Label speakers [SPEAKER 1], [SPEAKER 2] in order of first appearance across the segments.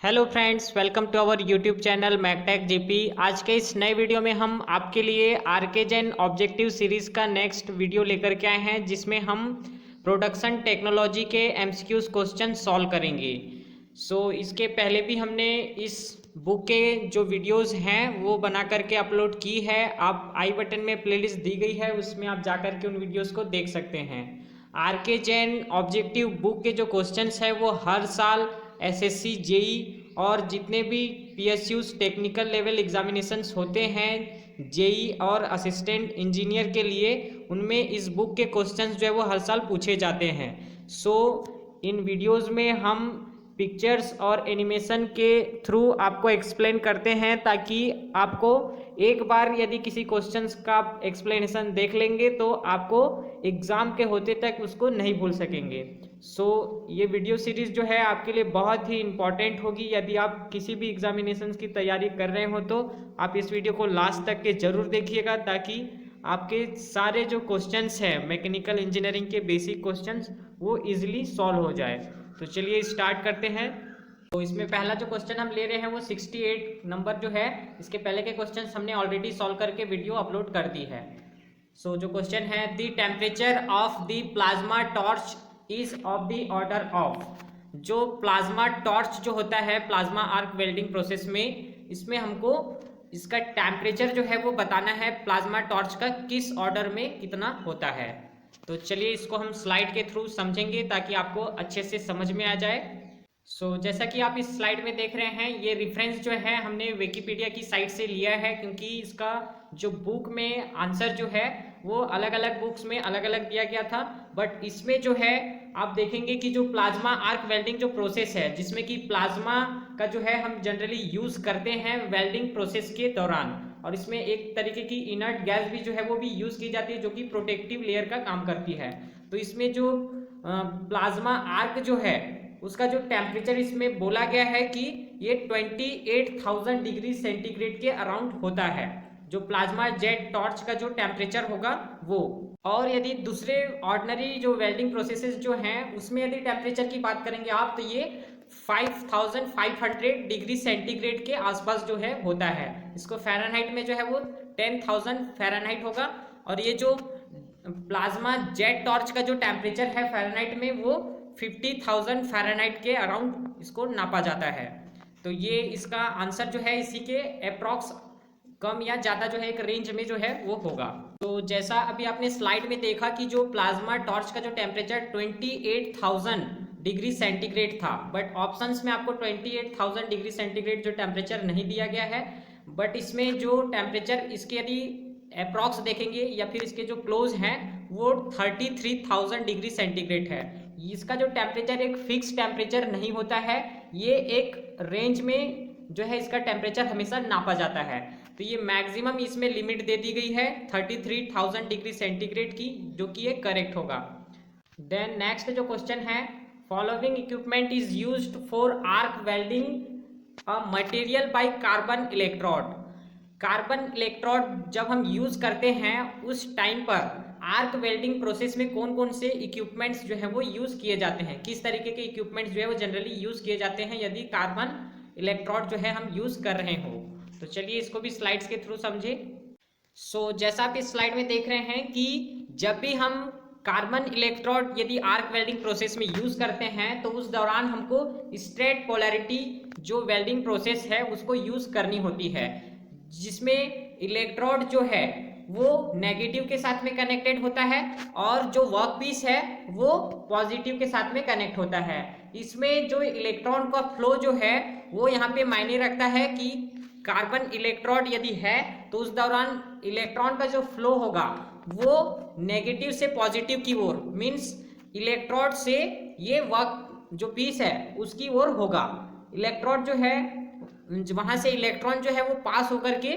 [SPEAKER 1] Hello friends, welcome to our YouTube channel मैकटेक GP. आज के इस नए वीडियो में हम आपके लिए आर्केजेन ऑब्जेक्टिव सीरीज़ का नेक्स्ट वीडियो लेकर के आए हैं, जिसमें हम प्रोडक्शन टेक्नोलॉजी के एमसीक्यूज क्वेश्चन सॉल्व करेंगे। इसके पहले भी हमने इस बुक के जो वीडियोस हैं वो बना करके अपलोड की है। आप आई बटन में प्लेलिस्ट दी गई है, उसमें आप जा करके उन वीडियोज़ को देख सकते हैं। आर्केजेन ऑब्जेक्टिव बुक के जो क्वेश्चंस है वो हर साल एसएससी, जेई और जितने भी पीएसयूज टेक्निकल लेवल एग्जामिनेशंस होते हैं जेई और असिस्टेंट इंजीनियर के लिए, उनमें इस बुक के क्वेश्चंस जो है वो हर साल पूछे जाते हैं। इन वीडियोस में हम पिक्चर्स और एनिमेशन के थ्रू आपको एक्सप्लेन करते हैं, ताकि आपको एक बार यदि किसी क्वेश्चंस का एक्सप्लेनेशन देख लेंगे तो आपको एग्ज़ाम के होते तक उसको नहीं भूल सकेंगे। ये वीडियो सीरीज़ जो है आपके लिए बहुत ही इम्पॉर्टेंट होगी। यदि आप किसी भी एग्जामिनेशन की तैयारी कर रहे हो तो आप इस वीडियो को लास्ट तक के ज़रूर देखिएगा, ताकि आपके सारे जो क्वेश्चंस हैं मैकेनिकल इंजीनियरिंग के बेसिक क्वेश्चंस वो इजीली सॉल्व हो जाए। तो चलिए स्टार्ट करते हैं। तो इसमें पहला जो क्वेश्चन हम ले रहे हैं वो 68 नंबर जो है, इसके पहले के क्वेश्चंस हमने ऑलरेडी सॉल्व करके वीडियो अपलोड कर दी है। जो क्वेश्चन है, the temperature of the plasma torch is of the order of. जो प्लाज्मा टॉर्च जो होता है प्लाज्मा आर्क वेल्डिंग प्रोसेस में, इसमें हमको इसका टेम्परेचर जो है वो बताना है प्लाज्मा टॉर्च का किस ऑर्डर में कितना होता है। तो चलिए इसको हम स्लाइड के थ्रू समझेंगे ताकि आपको अच्छे से समझ में आ जाए। जैसा कि आप इस स्लाइड में देख रहे हैं, ये रेफरेंस जो है हमने विकिपीडिया की साइट से लिया है, क्योंकि इसका जो बुक में आंसर जो है वो अलग अलग बुक्स में अलग अलग दिया गया था। बट इसमें जो है आप देखेंगे कि जो प्लाज्मा आर्क वेल्डिंग जो प्रोसेस है, जिसमें कि प्लाज्मा का जो है हम जनरली यूज करते हैं वेल्डिंग प्रोसेस के दौरान, और इसमें एक तरीके की इनर्ट गैस भी जो है वो भी यूज की जाती है, जो कि प्रोटेक्टिव लेयर का काम करती है। तो इसमें जो प्लाज्मा आर्क जो है उसका जो टेम्परेचर इसमें बोला गया है कि ये 28,000 डिग्री सेंटीग्रेड के अराउंड होता है, जो प्लाज्मा जेट टॉर्च का जो टेम्परेचर होगा वो। और यदि दूसरे ऑर्डिनरी जो वेल्डिंग प्रोसेसेस जो हैं उसमें यदि टेम्परेचर की बात करेंगे आप, तो ये 5,500 डिग्री सेंटीग्रेड के आसपास जो है होता है। इसको फ़ारेनहाइट में जो है वो 10,000 फ़ारेनहाइट होगा। और ये जो प्लाज्मा जेट टॉर्च का जो टेम्परेचर है फ़ारेनहाइट में, वो 50,000 फ़ारेनहाइट के अराउंड इसको नापा जाता है। तो ये इसका आंसर जो है इसी के अप्रॉक्स कम या ज़्यादा जो है एक रेंज में जो है वो होगा। तो जैसा अभी आपने स्लाइड में देखा कि जो प्लाज्मा टॉर्च का जो टेम्परेचर 28,000 डिग्री सेंटीग्रेड था, बट ऑप्शंस में आपको 28,000 डिग्री सेंटीग्रेड जो टेम्परेचर नहीं दिया गया है। बट इसमें जो टेम्परेचर इसके यदि अप्रॉक्स देखेंगे या फिर इसके जो क्लोज हैं वो 33,000 डिग्री सेंटीग्रेड है। इसका जो टेम्परेचर एक फिक्स टेम्परेचर नहीं होता है, ये एक रेंज में जो है इसका टेम्परेचर हमेशा नापा जाता है। तो ये मैक्सिमम इसमें लिमिट दे दी गई है 33,000 डिग्री सेंटीग्रेड की, जो कि ये करेक्ट होगा। देन नेक्स्ट जो क्वेश्चन है, following equipment is used for arc welding a material by carbon electrode. Carbon electrode जब हम यूज करते हैं उस टाइम पर आर्क वेल्डिंग प्रोसेस में कौन कौन से इक्विपमेंट्स जो है वो यूज किए जाते हैं, किस तरीके के इक्विपमेंट्स जो है वो जनरली यूज किए जाते हैं यदि कार्बन इलेक्ट्रोड जो है हम यूज कर रहे हो। तो चलिए इसको भी स्लाइड्स के थ्रू समझे। जैसा आप इस स्लाइड में देख रहे हैं कि जब भी हम कार्बन इलेक्ट्रोड यदि आर्क वेल्डिंग प्रोसेस में यूज करते हैं तो उस दौरान हमको स्ट्रेट पोलैरिटी जो वेल्डिंग प्रोसेस है उसको यूज करनी होती है, जिसमें इलेक्ट्रोड जो है वो नेगेटिव के साथ में कनेक्टेड होता है और जो वर्क पीस है वो पॉजिटिव के साथ में कनेक्ट होता है। इसमें जो इलेक्ट्रॉन का फ्लो जो है वो यहाँ पे मायने रखता है कि कार्बन इलेक्ट्रोड यदि है तो उस दौरान इलेक्ट्रॉन का जो फ्लो होगा वो नेगेटिव से पॉजिटिव की ओर, मीन्स इलेक्ट्रोड से ये वर्क जो पीस है उसकी ओर होगा। इलेक्ट्रोड जो है वहां से इलेक्ट्रॉन जो है वो पास होकर के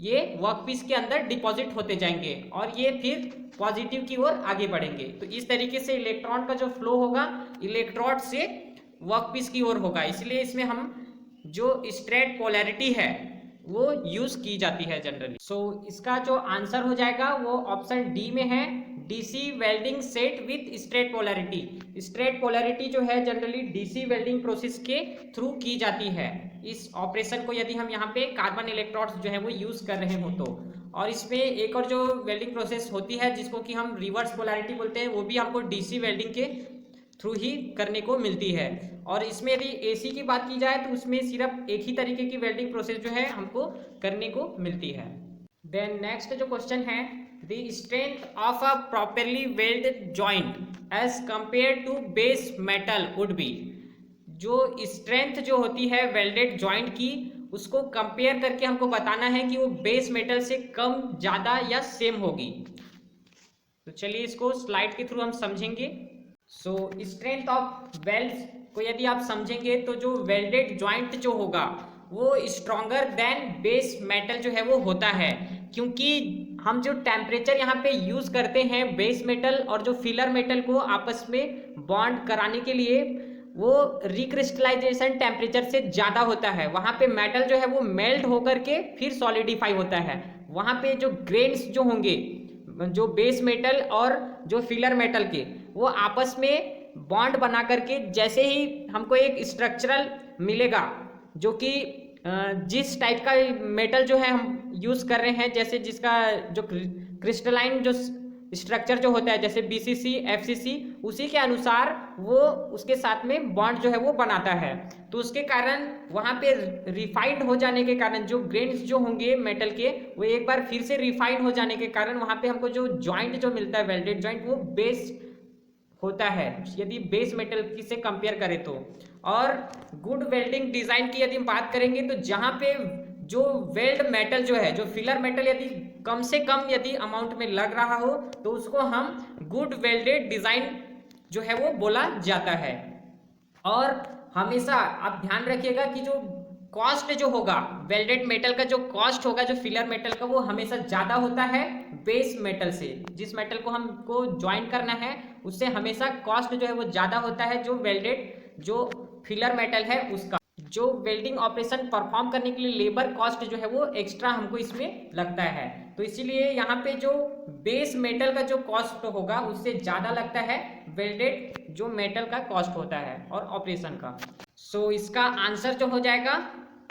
[SPEAKER 1] ये वर्कपीस के अंदर डिपॉजिट होते जाएंगे और ये फिर पॉजिटिव की ओर आगे बढ़ेंगे। तो इस तरीके से इलेक्ट्रॉन का जो फ्लो होगा इलेक्ट्रोड से वर्कपीस की ओर होगा, इसलिए इसमें हम जो स्ट्रेट पोलैरिटी है वो यूज की जाती है जनरली। इसका जो आंसर हो जाएगा वो ऑप्शन डी में है, DC welding set with straight polarity. Straight polarity जो है जनरली डीसी वेल्डिंग प्रोसेस के थ्रू की जाती है। इस ऑपरेशन को यदि हम यहाँ पे कार्बन इलेक्ट्रोड्स जो है वो यूज कर रहे हो तो। और इसमें एक और जो वेल्डिंग प्रोसेस होती है जिसको कि हम रिवर्स पोलैरिटी बोलते हैं, वो भी हमको डीसी वेल्डिंग के थ्रू ही करने को मिलती है। और इसमें यदि एसी की बात की जाए तो उसमें सिर्फ एक ही तरीके की वेल्डिंग प्रोसेस जो है हमको करने को मिलती है। देन नेक्स्ट जो क्वेश्चन है, the strength of a properly welded joint as compare to base metal would be. जो स्ट्रेंथ जो होती है वेल्डेड जॉइंट की, उसको कंपेयर करके हमको बताना है कि वो बेस मेटल से कम, ज़्यादा या सेम होगी। तो चलिए इसको स्लाइड के थ्रू हम समझेंगे। सो स्ट्रेंथ ऑफ वेल्ड्स को यदि आप समझेंगे तो जो वेल्डेड जॉइंट जो होगा वो स्ट्रॉन्गर देन बेस मेटल जो है वो होता है, क्योंकि हम जो टेम्परेचर यहाँ पे यूज करते हैं बेस मेटल और जो फिलर मेटल को आपस में बॉन्ड कराने के लिए, वो रिक्रिस्टलाइजेशन टेम्परेचर से ज़्यादा होता है। वहाँ पे मेटल जो है वो मेल्ट होकर के फिर सॉलिडिफाई होता है। वहाँ पे जो ग्रेन्स जो होंगे जो बेस मेटल और जो फिलर मेटल के, वो आपस में बॉन्ड बना करके जैसे ही हमको एक स्ट्रक्चरल मिलेगा जो कि जिस टाइप का मेटल जो है हम यूज़ कर रहे हैं, जैसे जिसका जो क्रिस्टलाइन जो स्ट्रक्चर जो होता है जैसे बीसीसी एफसीसी, उसी के अनुसार वो उसके साथ में बॉन्ड जो है वो बनाता है। तो उसके कारण वहाँ पे रिफाइंड हो जाने के कारण जो ग्रेन्स जो होंगे मेटल के, वो एक बार फिर से रिफाइंड हो जाने के कारण वहाँ पे हमको जो जॉइंट जो मिलता है वेल्डेड जॉइंट, वो बेस होता है यदि बेस मेटल की से कंपेयर करें तो। और गुड वेल्डिंग डिजाइन की यदि हम बात करेंगे तो जहाँ पे जो वेल्ड मेटल जो है, जो फिलर मेटल यदि कम से कम यदि अमाउंट में लग रहा हो तो उसको हम गुड वेल्डेड डिजाइन जो है वो बोला जाता है। और हमेशा आप ध्यान रखिएगा कि जो कॉस्ट जो होगा वेल्डेड मेटल का, जो कॉस्ट होगा जो फिलर मेटल का, वो हमेशा ज़्यादा होता है बेस मेटल से। जिस मेटल को हमको ज्वाइन करना है उससे हमेशा कॉस्ट जो है वो ज़्यादा होता है जो वेल्डेड जो फिलर मेटल है उसका। जो वेल्डिंग ऑपरेशन परफॉर्म करने के लिए लेबर कॉस्ट जो है वो एक्स्ट्रा हमको इसमें लगता है, तो इसीलिए यहाँ पे जो बेस मेटल का जो कॉस्ट होगा उससे ज़्यादा लगता है वेल्डेड जो मेटल का कॉस्ट होता है और ऑपरेशन का। सो इसका आंसर जो हो जाएगा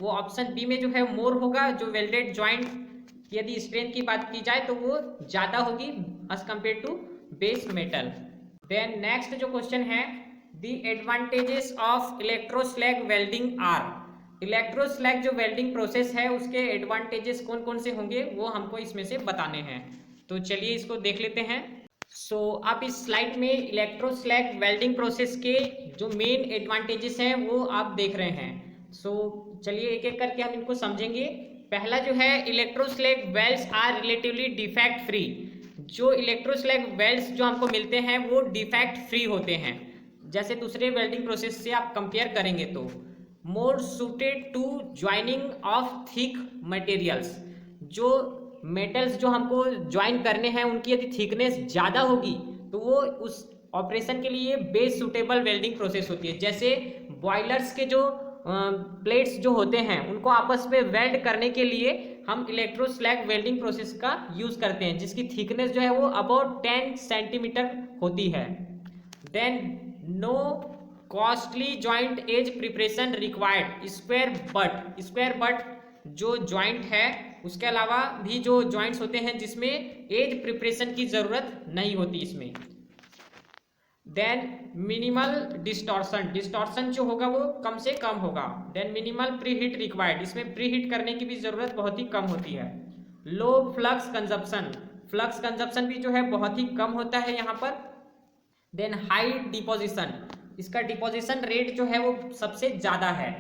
[SPEAKER 1] वो ऑप्शन बी में जो है मोर होगा। जो वेल्डेड जॉइंट यदि स्ट्रेंथ की बात की जाए तो वो ज़्यादा होगी as compare to base metal. Then next जो क्वेश्चन है, The advantages of electroslag welding are। Electroslag जो वेल्डिंग प्रोसेस है उसके एडवांटेजेस कौन कौन से होंगे वो हमको इसमें से बताने हैं। तो चलिए इसको देख लेते हैं। सो आप इस स्लाइड में इलेक्ट्रोस्लैग वेल्डिंग प्रोसेस के जो मेन एडवांटेजेस हैं वो आप देख रहे हैं। सो चलिए एक एक करके हम इनको समझेंगे। पहला जो है, electroslag welds are relatively defect free. जो इलेक्ट्रोस्लैग वेल्ड्स जो हमको मिलते हैं वो डिफेक्ट फ्री होते हैं, जैसे दूसरे वेल्डिंग प्रोसेस से आप कंपेयर करेंगे तो। More suited to joining of thick materials. जो मेटल्स जो हमको ज्वाइन करने हैं उनकी यदि थिकनेस ज़्यादा होगी तो वो उस ऑपरेशन के लिए बेस्ट सुटेबल वेल्डिंग प्रोसेस होती है। जैसे बॉयलर्स के जो प्लेट्स जो होते हैं उनको आपस में वेल्ड करने के लिए हम इलेक्ट्रोस्लैग वेल्डिंग प्रोसेस का यूज़ करते हैं, जिसकी थिकनेस जो है वो अबाउट 10 सेंटीमीटर होती है। Then no costly joint edge preparation required. Square butt जो जॉइंट है उसके अलावा भी जो जॉइंट्स होते हैं जिसमें एज प्रिपरेशन की ज़रूरत नहीं होती इसमें। देन मिनिमल डिस्टॉर्शन जो होगा वो कम से कम होगा। Then minimal preheat required, इसमें प्री हीट करने की भी ज़रूरत बहुत ही कम होती है। लो फ्लक्स कंजप्शन भी जो है बहुत ही कम होता है यहाँ पर। देन हाई डिपोजिशन, इसका डिपोजिशन रेट जो है वो सबसे ज़्यादा है।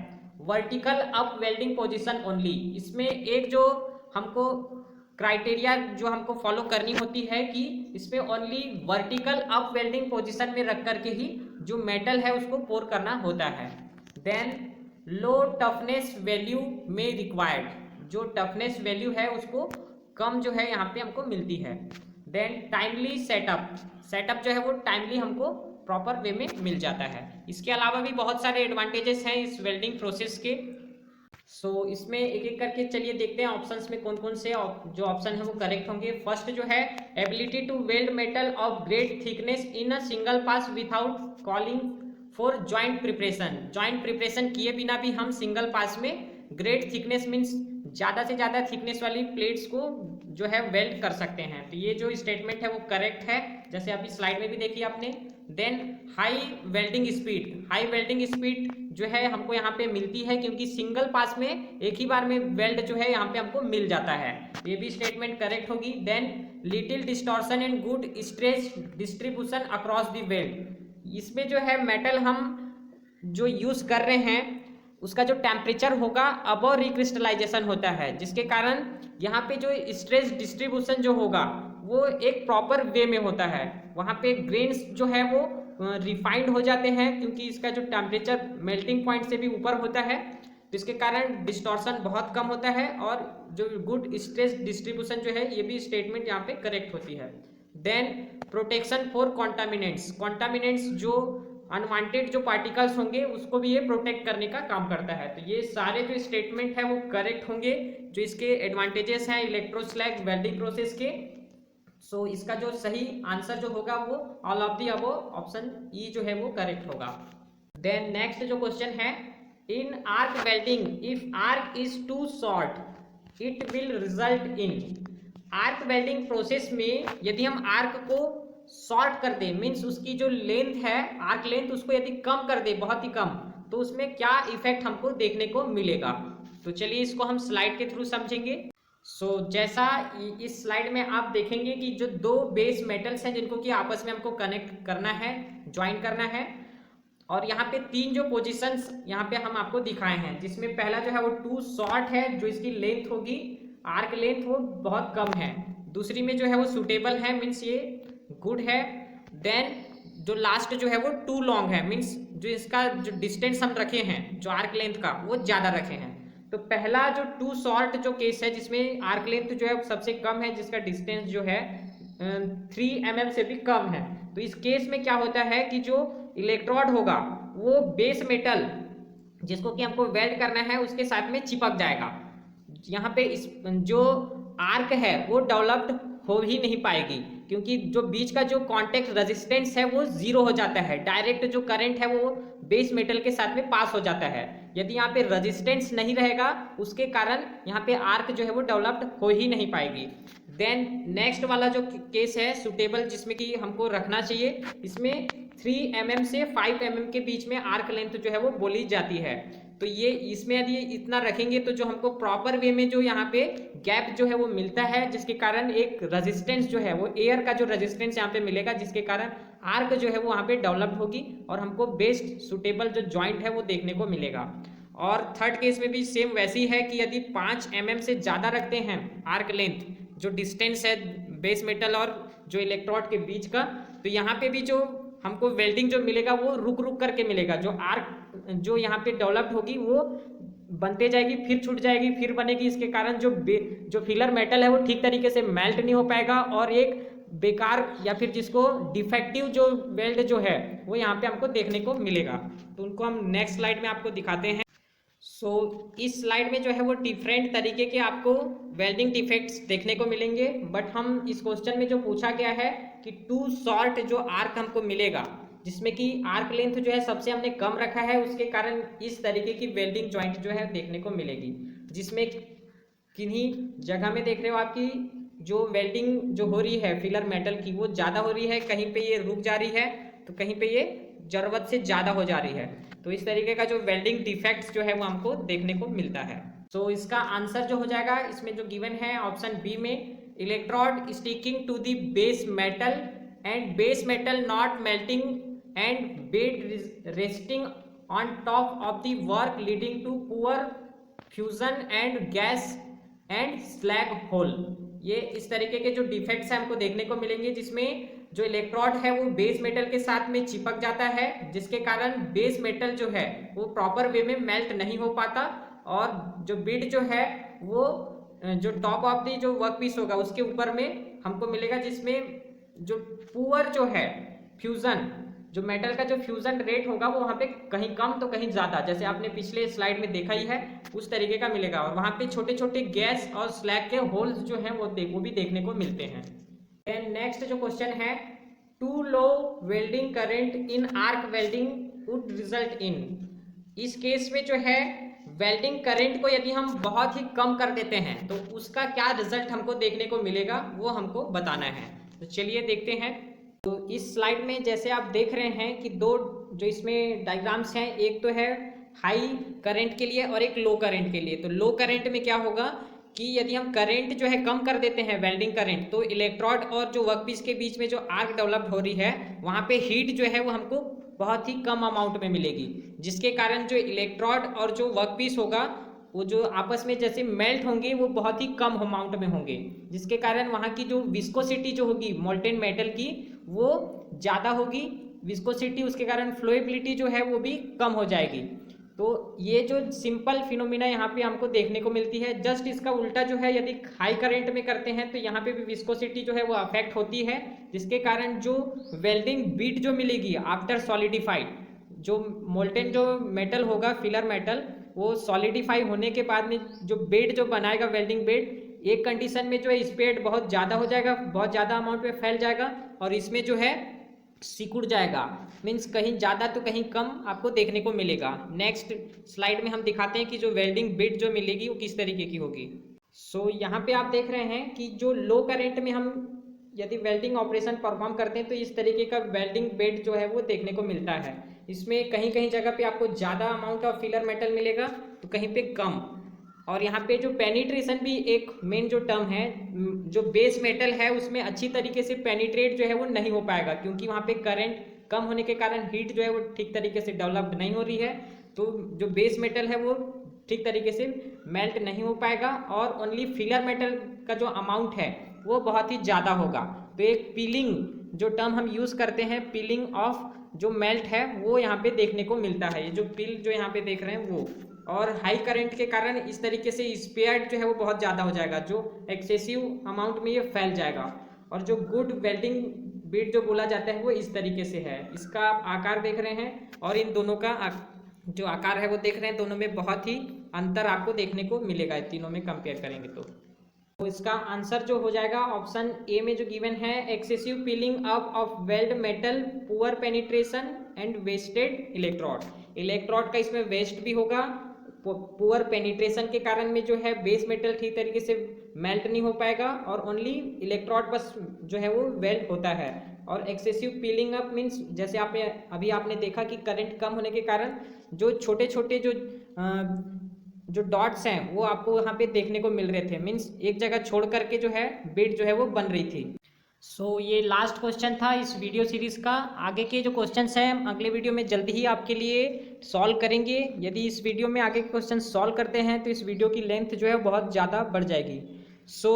[SPEAKER 1] Vertical up welding position only, इसमें एक जो हमको क्राइटेरिया जो हमको फॉलो करनी होती है कि इसमें only vertical up welding position में रख करके ही जो मेटल है उसको पोर करना होता है। देन लो टफनेस वैल्यू में रिक्वायर्ड, जो टफनेस वैल्यू है उसको कम जो है यहाँ पे हमको मिलती है। देन टाइमली सेटअप जो है वो टाइमली हमको प्रॉपर वे में मिल जाता है। इसके अलावा भी बहुत सारे एडवांटेजेस हैं इस वेल्डिंग प्रोसेस के। इसमें एक एक करके चलिए देखते हैं ऑप्शंस में कौन कौन से जो ऑप्शन है वो करेक्ट होंगे। फर्स्ट जो है ability to weld metal of great thickness in a single pass without calling for joint preparation. Joint preparation किए बिना भी हम सिंगल पास में ग्रेट थिकनेस मीन्स ज़्यादा से ज़्यादा थिकनेस वाली प्लेट्स को जो है वेल्ड कर सकते हैं। तो ये जो स्टेटमेंट है वो करेक्ट है, जैसे अभी स्लाइड में भी देखी आपने। Then high welding speed, high welding speed जो है हमको यहाँ पे मिलती है क्योंकि सिंगल पास में एक ही बार में वेल्ड जो है यहाँ पे हमको मिल जाता है, ये भी स्टेटमेंट करेक्ट होगी। Then little distortion and good stress distribution across the weld, इसमें जो है मेटल हम जो यूज कर रहे हैं उसका जो टेम्परेचर होगा अबव रिक्रिस्टलाइजेशन होता है, जिसके कारण यहाँ पे जो स्ट्रेस डिस्ट्रीब्यूशन जो होगा वो एक प्रॉपर वे में होता है। वहाँ पे ग्रेन्स जो है वो रिफाइंड हो जाते हैं क्योंकि इसका जो टेम्परेचर मेल्टिंग पॉइंट से भी ऊपर होता है, तो इसके कारण डिस्टॉर्शन बहुत कम होता है और जो गुड स्ट्रेस डिस्ट्रीब्यूशन जो है ये भी स्टेटमेंट यहाँ पे करेक्ट होती है। देन प्रोटेक्शन फॉर कॉन्टामिनेंट्स, कॉन्टामिनेंट्स जो अनवांटेड जो पार्टिकल्स होंगे उसको भी ये प्रोटेक्ट करने का काम करता है। तो ये सारे जो स्टेटमेंट है वो करेक्ट होंगे जो इसके एडवांटेजेस हैं इलेक्ट्रोस्लैग वेल्डिंग प्रोसेस के। इसका जो सही आंसर जो होगा वो all of the above option E जो है वो करेक्ट होगा। देन नेक्स्ट जो क्वेश्चन है, in arc welding if arc is too short it will result in. Arc welding process में यदि हम आर्क को शॉर्ट कर दे मीन्स उसकी जो लेंथ है आर्क लेंथ उसको यदि कम कर दे बहुत ही कम, तो उसमें क्या इफेक्ट हमको देखने को मिलेगा। तो चलिए इसको हम स्लाइड के थ्रू समझेंगे। जैसा इस स्लाइड में आप देखेंगे कि जो दो बेस मेटल्स हैं जिनको कि आपस में हमको कनेक्ट करना है, ज्वाइन करना है, और यहाँ पे तीन जो पोजीशंस यहाँ पे हम आपको दिखाए हैं, जिसमें पहला जो है वो टू शॉर्ट है जो इसकी लेंथ होगी आर्क लेंथ वो बहुत कम है, दूसरी में जो है वो सुटेबल है मीन्स ये गुड है, देन जो लास्ट जो है वो टू लॉन्ग है मीन्स जो इसका जो डिस्टेंस हम रखे हैं जो आर्क लेंथ का वो ज़्यादा रखे हैं। तो पहला जो टू शॉर्ट जो केस है जिसमें आर्क लेंथ जो है सबसे कम है, जिसका डिस्टेंस जो है 3 mm से भी कम है, तो इस केस में क्या होता है कि जो इलेक्ट्रोड होगा वो बेस मेटल जिसको कि हमको वेल्ड करना है उसके साथ में चिपक जाएगा। यहाँ पे इस जो आर्क है वो डेवलप्ड हो ही नहीं पाएगी क्योंकि जो बीच का जो कॉन्टेक्ट रेजिस्टेंस है वो जीरो हो जाता है, डायरेक्ट जो करंट है वो बेस मेटल के साथ में पास हो जाता है। यदि यहाँ पे रेजिस्टेंस नहीं रहेगा उसके कारण यहाँ पे आर्क जो है वो डेवलप्ड हो ही नहीं पाएगी। देन नेक्स्ट वाला जो केस है सुटेबल जिसमें कि हमको रखना चाहिए, इसमें 3 mm से 5 mm के बीच में आर्क लेंथ जो है वो बोली जाती है। तो ये इसमें यदि इतना रखेंगे तो जो हमको प्रॉपर वे में जो यहाँ पे गैप जो है वो मिलता है, जिसके कारण एक रेजिस्टेंस जो है वो एयर का जो रेजिस्टेंस यहाँ पे मिलेगा, जिसके कारण आर्क जो है वो वहाँ पे डेवलप होगी और हमको बेस्ट सुटेबल जो जॉइंट है वो देखने को मिलेगा। और थर्ड केस में भी सेम वैसी है कि यदि 5 mm से ज़्यादा रखते हैं आर्क लेंथ जो डिस्टेंस है बेस मेटल और जो इलेक्ट्रोड के बीच का, तो यहाँ पे भी जो हमको वेल्डिंग जो मिलेगा वो रुक रुक करके मिलेगा। जो आर्क जो यहाँ पे डेवलप्ड होगी वो बनते जाएगी फिर छूट जाएगी फिर बनेगी, इसके कारण जो फिलर मेटल है वो ठीक तरीके से मेल्ट नहीं हो पाएगा और एक बेकार या फिर जिसको डिफेक्टिव जो वेल्ड जो है वो यहाँ पे हमको देखने को मिलेगा। तो उनको हम नेक्स्ट स्लाइड में आपको दिखाते हैं। इस स्लाइड में जो है वो डिफरेंट तरीके के आपको वेल्डिंग डिफेक्ट्स देखने को मिलेंगे, बट हम इस क्वेश्चन में जो पूछा गया है कि टू शॉर्ट जो आर्क हमको मिलेगा जिसमें कि आर्क लेंथ जो है सबसे हमने कम रखा है, उसके कारण इस तरीके की वेल्डिंग जॉइंट जो है देखने को मिलेगी, जिसमें किन्हीं जगह में देख रहे हो आपकी जो वेल्डिंग जो हो रही है फिलर मेटल की वो ज़्यादा हो रही है, कहीं पे ये रुक जा रही है तो कहीं पे ये ज़रूरत से ज़्यादा हो जा रही है। तो इस तरीके का जो वेल्डिंग डिफेक्ट्स जो है वो हमको देखने को मिलता है। इसका आंसर जो हो जाएगा इसमें जो गिवन है ऑप्शन बी में, electrode sticking to the base metal and base metal not melting and bead resting on top of the work leading to poor fusion and gas and slag hole. ये इस तरीके के जो defects हैं हमको देखने को मिलेंगे, जिसमें जो इलेक्ट्रोड है वो बेस मेटल के साथ में चिपक जाता है, जिसके कारण बेस मेटल जो है वो प्रॉपर वे में मेल्ट नहीं हो पाता और जो बिड जो है वो जो टॉप ऑफ दी जो वर्क पीस होगा उसके ऊपर में हमको मिलेगा, जिसमें जो पुअर जो है फ्यूजन जो मेटल का जो फ्यूजन रेट होगा वो वहाँ पे कहीं कम तो कहीं ज़्यादा, जैसे आपने पिछले स्लाइड में देखा ही है उस तरीके का मिलेगा। और वहाँ पे छोटे छोटे गैस और स्लैग के होल्स जो हैं वो भी देखने को मिलते हैं। एंड नेक्स्ट जो क्वेश्चन है, too low welding current in arc welding would result in. इस केस में जो है वेल्डिंग करंट को यदि हम बहुत ही कम कर देते हैं तो उसका क्या रिजल्ट हमको देखने को मिलेगा वो हमको बताना है। तो चलिए देखते हैं। तो इस स्लाइड में जैसे आप देख रहे हैं कि दो जो इसमें डायग्राम्स हैं, एक तो है हाई करंट के लिए और एक लो करंट के लिए। तो लो करंट में क्या होगा कि यदि हम करंट जो है कम कर देते हैं वेल्डिंग करंट, तो इलेक्ट्रोड और जो वर्कपीस के बीच में जो आर्क डेवलप हो रही है वहाँ पे हीट जो है वो हमको बहुत ही कम अमाउंट में मिलेगी, जिसके कारण जो इलेक्ट्रोड और जो वर्कपीस होगा वो जो आपस में जैसे मेल्ट होंगे वो बहुत ही कम अमाउंट में होंगे, जिसके कारण वहाँ की जो विस्कोसिटी जो होगी मोल्टेन मेटल की वो ज़्यादा होगी विस्कोसिटी, उसके कारण फ्लोएबिलिटी जो है वो भी कम हो जाएगी। तो ये जो सिंपल फिनोमिना यहाँ पे हमको देखने को मिलती है। जस्ट इसका उल्टा जो है यदि हाई करंट में करते हैं तो यहाँ पे भी विस्कोसिटी जो है वो अफेक्ट होती है, जिसके कारण जो वेल्डिंग बीट जो मिलेगी आफ्टर सॉलिडिफाइड, जो मोल्टेन जो मेटल होगा फिलर मेटल वो सॉलिडिफाई होने के बाद में जो बेड जो बनाएगा वेल्डिंग बेड, एक कंडीशन में जो है स्प्रेड बहुत ज़्यादा हो जाएगा, बहुत ज़्यादा अमाउंट में फैल जाएगा, और इसमें जो है सिकुड़ जाएगा, मीन्स कहीं ज़्यादा तो कहीं कम आपको देखने को मिलेगा। नेक्स्ट स्लाइड में हम दिखाते हैं कि जो वेल्डिंग बिट जो मिलेगी वो किस तरीके की होगी। सो यहाँ पे आप देख रहे हैं कि जो लो करंट में हम यदि वेल्डिंग ऑपरेशन परफॉर्म करते हैं तो इस तरीके का वेल्डिंग बेड जो है वो देखने को मिलता है। इसमें कहीं कहीं जगह पे आपको ज़्यादा अमाउंट ऑफ फिलर मेटल मिलेगा तो कहीं पे कम। और यहाँ पे जो पेनिट्रेशन भी एक मेन जो टर्म है, जो बेस मेटल है उसमें अच्छी तरीके से पेनिट्रेट जो है वो नहीं हो पाएगा, क्योंकि वहाँ पे करंट कम होने के कारण हीट जो है वो ठीक तरीके से डेवलप्ड नहीं हो रही है, तो जो बेस मेटल है वो ठीक तरीके से मेल्ट नहीं हो पाएगा और ओनली फिलर मेटल का जो अमाउंट है वो बहुत ही ज़्यादा होगा। तो एक पीलिंग जो टर्म हम यूज़ करते हैं, पीलिंग ऑफ जो मेल्ट है वो यहाँ पे देखने को मिलता है। ये जो पील जो यहाँ पे देख रहे हैं वो, और हाई करंट के कारण इस तरीके से स्पेयर जो है वो बहुत ज़्यादा हो जाएगा, जो एक्सेसिव अमाउंट में ये फैल जाएगा। और जो गुड वेल्डिंग बीट जो बोला जाता है वो इस तरीके से है। इसका आप आकार देख रहे हैं और इन दोनों का जो आकार है वो देख रहे हैं, दोनों में बहुत ही अंतर आपको देखने को मिलेगा तीनों में कंपेयर करेंगे तो इसका आंसर जो हो जाएगा ऑप्शन ए में जो गिवन है, excessive peeling up of weld metal, poor penetration and wasted electrode. Electrode का इसमें वेस्ट भी होगा, पुअर पेनिट्रेशन के कारण में जो है बेस मेटल ठीक तरीके से मेल्ट नहीं हो पाएगा और ओनली इलेक्ट्रोड बस जो है वो वेल्ड होता है। और एक्सेसिव पीलिंग अप मीन्स जैसे आपने देखा कि करंट कम होने के कारण जो छोटे छोटे जो डॉट्स हैं वो आपको यहाँ पे देखने को मिल रहे थे, मीन्स एक जगह छोड़ करके जो है बीट जो है वो बन रही थी। सो ये लास्ट क्वेश्चन था इस वीडियो सीरीज़ का। आगे के जो क्वेश्चंस हैं हम अगले वीडियो में जल्दी ही आपके लिए सॉल्व करेंगे। यदि इस वीडियो में आगे के क्वेश्चन सॉल्व करते हैं तो इस वीडियो की लेंथ जो है बहुत ज़्यादा बढ़ जाएगी। सो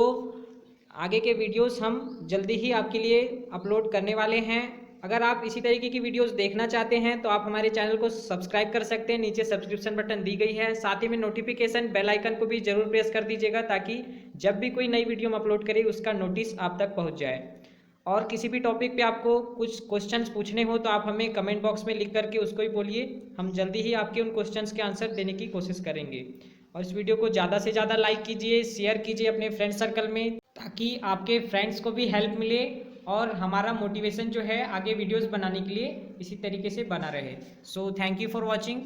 [SPEAKER 1] आगे के वीडियोस हम जल्दी ही आपके लिए अपलोड करने वाले हैं। अगर आप इसी तरीके की वीडियोस देखना चाहते हैं तो आप हमारे चैनल को सब्सक्राइब कर सकते हैं, नीचे सब्सक्रिप्शन बटन दी गई है। साथ ही में नोटिफिकेशन बेल आइकन को भी जरूर प्रेस कर दीजिएगा ताकि जब भी कोई नई वीडियो हम अपलोड करें उसका नोटिस आप तक पहुंच जाए। और किसी भी टॉपिक पे आपको कुछ क्वेश्चंस पूछने हो तो आप हमें कमेंट बॉक्स में लिख करके उसको ही बोलिए, हम जल्दी ही आपके उन क्वेश्चंस के आंसर देने की कोशिश करेंगे। और इस वीडियो को ज़्यादा से ज़्यादा लाइक कीजिए, शेयर कीजिए अपने फ्रेंड सर्कल में, ताकि आपके फ्रेंड्स को भी हेल्प मिले और हमारा मोटिवेशन जो है आगे वीडियोस बनाने के लिए इसी तरीके से बना रहे। So thank you for watching.